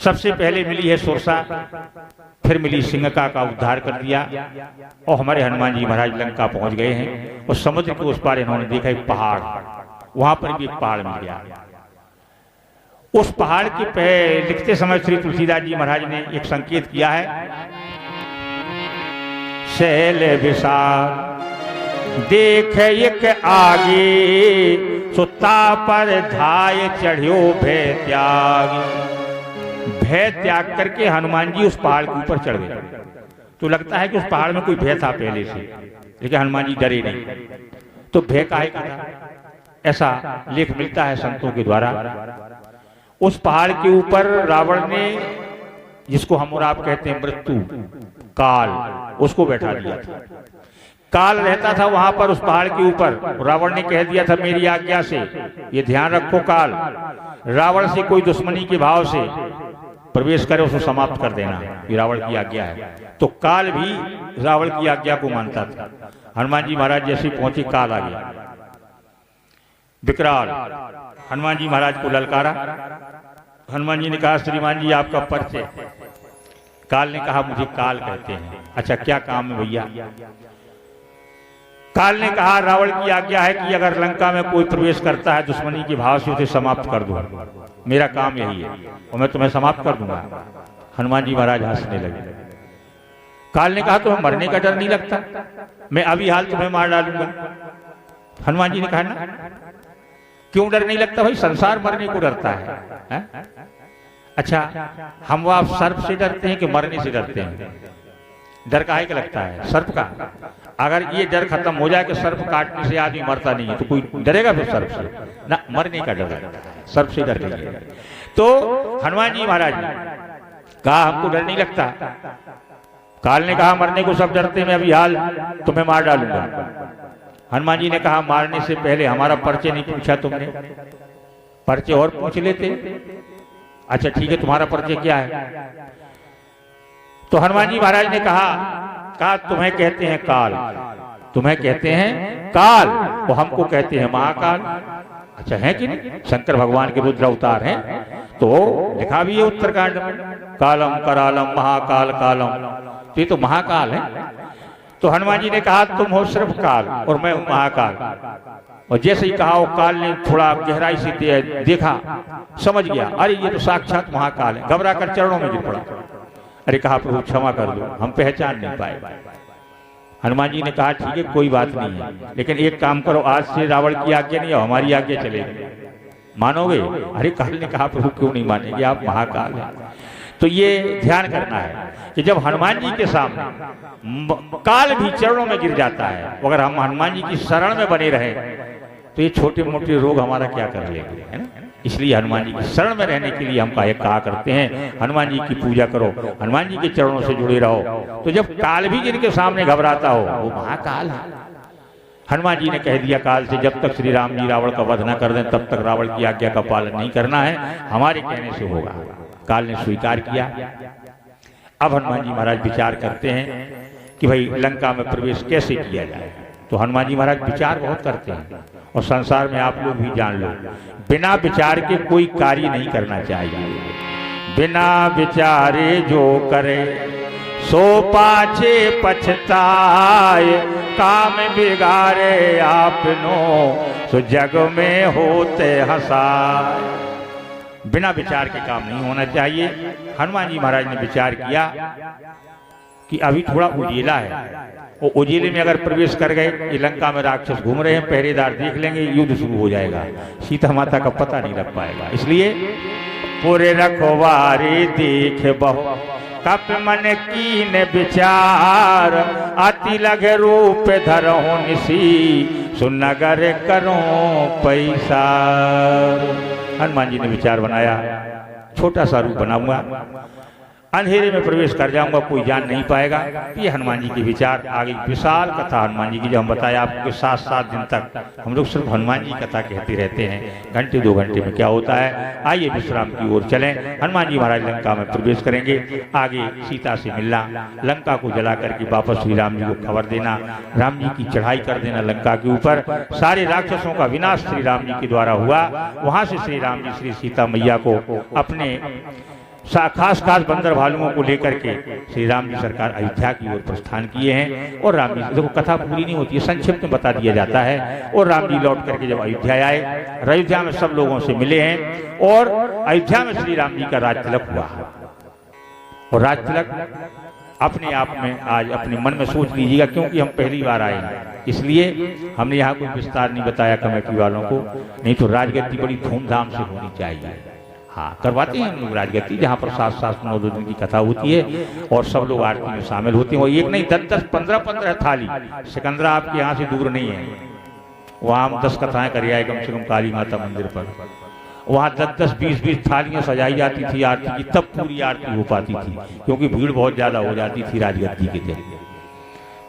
सबसे पहले मिली है सुरसा, फिर मिली सिंहका का उद्धार कर दिया और हमारे हनुमान जी महाराज लंका पहुंच गए हैं। और समुद्र के उस पार इन्होंने देखा एक पहाड़, वहां पर भी एक पहाड़ मिल गया। उस पहाड़ के पे लिखते समय श्री तुलसीदास जी महाराज ने एक संकेत किया है, शैल विशाल देख एक आगे, सुता पर धाय चढ़ियो भय त्याग। भय त्याग करके हनुमान जी उस पहाड़ के ऊपर चढ़ गए। तो लगता है कि उस पहाड़ में कोई भय था पहले से, लेकिन हनुमान जी डरे नहीं। तो भय काहे का था, ऐसा लेख मिलता है संतों के द्वारा। उस पहाड़ के ऊपर रावण ने, जिसको हम और आप कहते हैं मृत्यु काल, उसको बैठा दिया था। काल रहता था वहां पर उस पहाड़ के ऊपर। रावण ने कह दिया था मेरी आज्ञा से, ये ध्यान रखो, काल रावण से कोई दुश्मनी के भाव से प्रवेश करे उसको समाप्त कर देना, ये रावण की आज्ञा है। तो काल भी रावण की आज्ञा को मानता था। हनुमान जी महाराज जैसे पहुंचे, काल आ गया विकराल। हनुमान जी महाराज को ललकारा। हनुमान जी ने कहा श्रीमान जी आपका परिचय। काल ने कहा मुझे काल कहते हैं। अच्छा क्या काम है भैया? काल ने कहा रावण की आज्ञा है कि अगर लंका में कोई प्रवेश करता है दुश्मनी के भाव से उसे समाप्त कर दो, मेरा काम यही है और मैं तुम्हें समाप्त कर दूंगा। हनुमान जी महाराज हंसने लगे। काल ने कहा तुम्हें मरने का डर नहीं लगता? मैं अभी हाल तुम्हें मार डालूंगा। हनुमान जी ने कहा ना, क्यों डर नहीं लगता भाई? संसार मरने को डरता है? अच्छा हम आप सर्प से डरते हैं कि मरने से डरते हैं? डर काहे का लगता है? सर्प का। अगर ये डर खत्म हो जाए कि सर्प काटने से आदमी मरता नहीं है तो कोई डरेगा फिर सर्प से? ना, मरने का डर है, सर्प से डर नहीं है। तो हनुमान जी महाराज ने कहा हमको डर नहीं लगता। काल ने कहा मरने को सब डरते, मैं अभी हाल तुम्हें मार डालूंगा। हनुमान जी ने कहा मारने से पहले हमारा परिचय नहीं पूछा तुमने, परिचय और पूछ लेते। अच्छा ठीक है, तुम्हारा परिचय क्या है? तो हनुमान जी महाराज ने कहा तुम्हें कहते हैं काल, तुम्हें कहते हैं काल, वो हमको कहते हैं महाकाल। अच्छा है कि नहीं? शंकर भगवान के रुद्र अवतार हैं, तो लिखा भी है उत्तरकांड में, कालम करालम महाकाल कालम, तो ये तो महाकाल है। तो हनुमान जी ने कहा तुम हो सिर्फ काल और मैं हूं महाकाल। और जैसे ही कहा वो काल ने थोड़ा गहराई से देखा, समझ गया अरे ये तो साक्षात महाकाल है। घबरा कर चरणों में गिर पड़ा। अरे कहा प्रभु क्षमा कर दो, हम पहचान नहीं पाए। हनुमान जी ने कहा ठीक है कोई बात नहीं है, लेकिन एक काम करो, आज से रावण की आज्ञा नहीं है, हमारी आज्ञा चलेगी, मानोगे? अरे काल ने कहा प्रभु क्यों नहीं मानेंगे, आप महाकाल हैं। तो ये ध्यान करना है कि जब हनुमान जी के सामने काल भी चरणों में गिर जाता है, अगर हम हनुमान जी की शरण में बने रहे तो ये छोटे मोटे रोग हमारा क्या कर लेंगे, है ना? इसलिए हनुमान जी की शरण में रहने के लिए हम कहा करते हैं हनुमान जी की पूजा करो, हनुमान जी के चरणों से जुड़े रहो। तो जब काल भी जिनके सामने घबराता हो वो महाकाल है। हनुमान जी ने कह दिया काल से जब तक श्री राम जी रावण का वध न कर दें तब तक रावण की आज्ञा का पालन नहीं करना है, हमारे कहने से होगा। काल ने स्वीकार किया। अब हनुमान जी महाराज विचार करते हैं कि भाई लंका में प्रवेश कैसे किया जाए। तो हनुमान जी महाराज विचार बहुत करते हैं, और संसार में आप लोग भी जान लो, बिना विचार के कोई कार्य नहीं करना चाहिए। बिना विचारे जो करे सो पाछे पछताए, काम बिगाड़े आपनो सो जग में होते हंसाए। बिना विचार के काम नहीं होना चाहिए। हनुमान जी महाराज ने विचार किया कि अभी थोड़ा उजिला है, वो उजिले में अगर प्रवेश कर गए, ये लंका में राक्षस घूम रहे हैं, पहरेदार देख लेंगे, युद्ध शुरू हो जाएगा, सीता माता का पता नहीं लग पाएगा। इसलिए पूरे रखवारे देख बहु कप मन कीन विचार, अति लगे रूप धरहु निसी सुनगर करो पैसा। हनुमान जी ने विचार बनाया, छोटा सा रूप बनाऊंगा, अंधेरे में प्रवेश कर जाऊंगा, कोई जान नहीं पाएगा। ये हनुमान जी के विचार। आगे विशाल कथा हनुमान जी की जो हम बताया आपको, 7-7 दिन तक हम लोग सिर्फ हनुमान जी कथा कहते रहते हैं, घंटे 2 घंटे में क्या होता है। आइए विश्राम की ओर चलें। हनुमान जी महाराज लंका में प्रवेश करेंगे, आगे सीता से मिलना, लंका को जला करके वापस श्री राम जी को खबर देना, राम जी की चढ़ाई कर देना लंका के ऊपर, सारे राक्षसों का विनाश श्री राम जी के द्वारा हुआ। वहां से श्री राम जी श्री सीता मैया को अपने खास बंदर भालुओं को लेकर के श्री राम जी सरकार अयोध्या की ओर प्रस्थान किए हैं। और राम जी, देखो कथा पूरी नहीं होती है, संक्षिप्त में बता दिया जाता है। और राम जी लौट करके जब अयोध्या आए, अयोध्या में सब लोगों से मिले हैं और अयोध्या में श्री राम जी का राज तिलक हुआ। और राज तिलक अपने आप में आज अपने मन में सोच लीजिएगा, क्योंकि हम पहली बार आए हैं इसलिए हमने यहाँ कोई विस्तार नहीं बताया कमेटी वालों को, नहीं तो राजगद्दी बड़ी धूमधाम से होनी चाहिए। हाँ, करवाते हैं हम लोग राजगद्दी, जहाँ पर 7-7 9 दिन की कथा होती है और सब लोग आरती में शामिल होते हैं। और एक नहीं 10-10 15-15 थाली। सिकंदरा आपके यहाँ से दूर नहीं है, वहाँ हम 10 कथाएं कर आए कम से कम काली माता मंदिर पर। वहाँ 10-10 20-20 थालियां सजाई जाती थी आरती की, तब पूरी आरती हो पाती थी, क्योंकि भीड़ बहुत ज्यादा हो जाती थी राजगद्दी के दिन।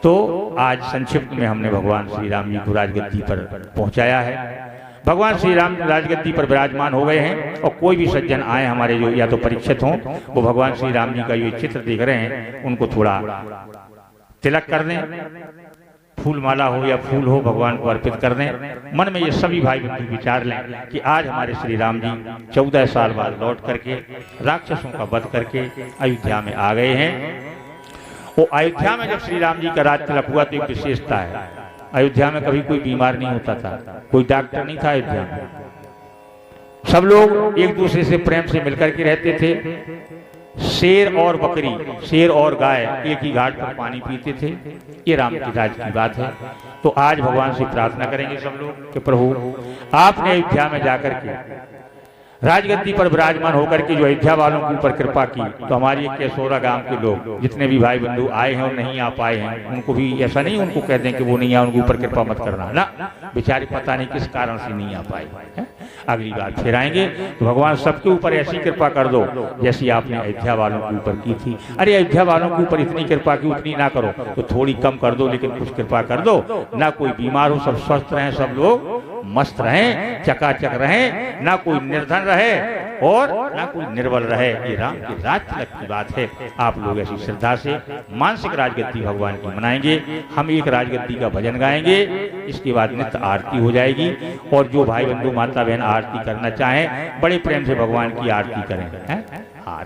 तो आज संक्षिप्त में हमने भगवान श्री राम जी को राजगद्दी पर पहुंचाया है। भगवान श्री राम राजगद्दी पर विराजमान हो गए हैं और कोई भी सज्जन आए हमारे जो या तो परीक्षित हों, वो भगवान श्री राम जी का ये चित्र देख रहे हैं उनको थोड़ा तिलक कर दें, फूल माला हो या फूल हो भगवान को अर्पित कर दें। मन में ये सभी भाई बंधु विचार लें कि आज हमारे श्री राम जी 14 साल बाद लौट करके राक्षसों का वध करके अयोध्या में आ गए हैं। वो अयोध्या में जब श्री राम जी का राज तिलक हुआ तो एक विशेषता है, अयोध्या में कभी कोई बीमार नहीं होता था, कोई डॉक्टर नहीं था अयोध्या में। सब लोग एक दूसरे से प्रेम से मिलकर के रहते थे। शेर और बकरी, शेर और गाय एक ही घाट पर पानी पीते थे। ये राम की राज की बात है। तो आज भगवान से प्रार्थना करेंगे सब लोग कि प्रभु आपने अयोध्या में जाकर के राजगद्दी पर विराजमान होकर के जो अयोध्या वालों के ऊपर कृपा की, तो हमारी केसोरा गांव के लोग जितने भी भाई बंधु आए हैं और नहीं आ पाए हैं, उनको भी ऐसा नहीं उनको कह दें कि वो नहीं आए, उनके ऊपर कृपा मत करना ना, बेचारे पता नहीं किस कारण से नहीं आ पाए हैं। अगली बार फिर आएंगे तो भगवान सबके ऊपर ऐसी कृपा कर दो जैसी आपने अयोध्या वालों के ऊपर की थी। अरे अयोध्या वालों के ऊपर इतनी कृपा की, उतनी ना करो तो थोड़ी कम कर दो, लेकिन कुछ कृपा कर दो ना। कोई बीमार हो, सब स्वस्थ रहें, सब लोग मस्त रहें, चकाचक रहें, ना कोई निर्धन रहे और ना कोई निर्बल रहे। ये राम के राज तिलक की बात है। आप लोग ऐसी श्रद्धा से मानसिक राजगद्दी भगवान की मनाएंगे। हम एक राजगद्दी का भजन गाएंगे, इसके बाद नित्य आरती हो जाएगी। और जो भाई बंधु माता बहन आरती करना चाहें बड़े प्रेम से भगवान की आरती करें। हाँ।